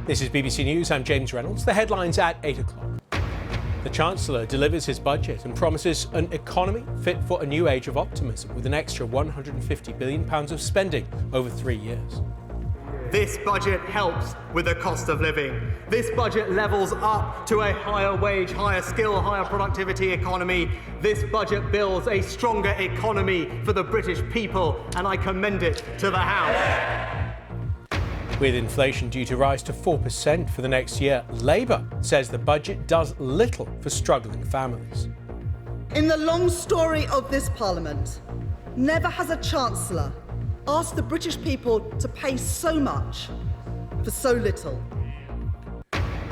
This is BBC News. I'm James Reynolds. The headlines at 8 o'clock. The Chancellor delivers his budget and promises an economy fit for a new age of optimism with an extra £150 billion of spending over 3 years. This budget helps with the cost of living. This budget levels up to a higher wage, higher skill, higher productivity economy. This budget builds a stronger economy for the British people, and I commend it to the House. With inflation due to rise to 4% for the next year, Labour says the budget does little for struggling families. In the long story of this Parliament, never has a Chancellor asked the British people to pay so much for so little.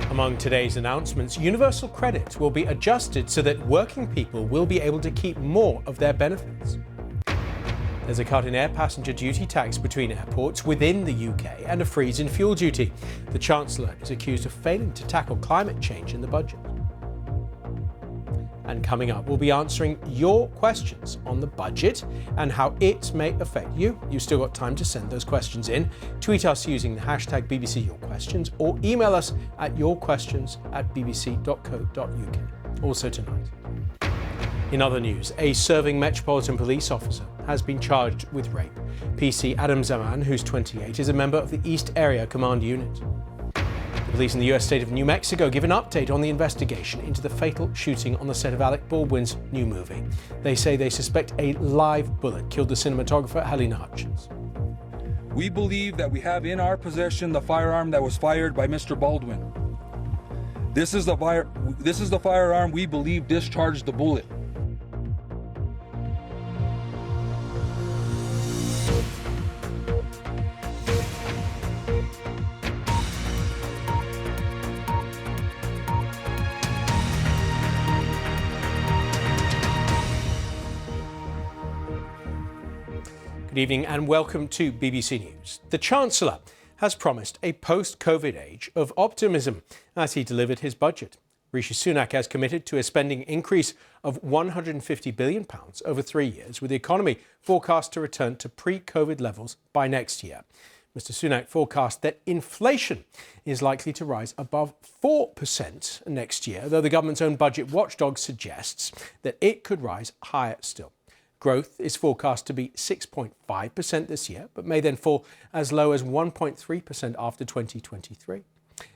Among today's announcements, universal credit will be adjusted so that working people will be able to keep more of their benefits. There's a cut in air passenger duty tax between airports within the UK and a freeze in fuel duty. The Chancellor is accused of failing to tackle climate change in the budget. And coming up, we'll be answering your questions on the budget and how it may affect you. You've still got time to send those questions in. Tweet us using the hashtag #BBCYourQuestions or email us at yourquestions@bbc.co.uk. Also tonight. In other news, a serving Metropolitan Police officer has been charged with rape. PC Adam Zaman, who's 28, is a member of the East Area Command Unit. The police in the US state of New Mexico give an update on the investigation into the fatal shooting on the set of Alec Baldwin's new movie. They say they suspect a live bullet killed the cinematographer Helena Hutchins. We believe that we have in our possession the firearm that was fired by Mr. Baldwin. This is the firearm we believe discharged the bullet. Good evening and welcome to BBC News. The Chancellor has promised a post-COVID age of optimism as he delivered his budget. Rishi Sunak has committed to a spending increase of £150 billion over 3 years, with the economy forecast to return to pre-COVID levels by next year. Mr. Sunak forecast that inflation is likely to rise above 4% next year, though the government's own budget watchdog suggests that it could rise higher still. Growth is forecast to be 6.5% this year, but may then fall as low as 1.3% after 2023.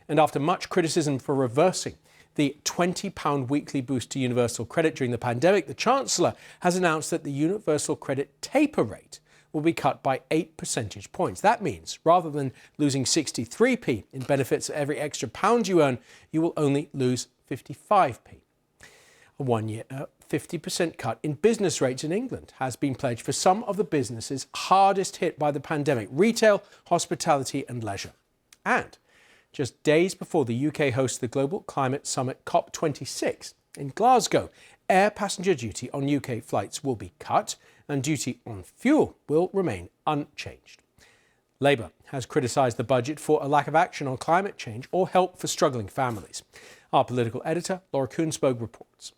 And after much criticism for reversing the £20 weekly boost to universal credit during the pandemic, the Chancellor has announced that the universal credit taper rate will be cut by 8 percentage points. That means rather than losing 63p in benefits for every extra pound you earn, you will only lose 55p. A 1 year 50% cut in business rates in England has been pledged for some of the businesses hardest hit by the pandemic: retail, hospitality and leisure. And just days before the UK hosts the Global Climate Summit COP26 in Glasgow, air passenger duty on UK flights will be cut and duty on fuel will remain unchanged. Labour has criticised the budget for a lack of action on climate change or help for struggling families. Our political editor, Laura Kunsberg, reports.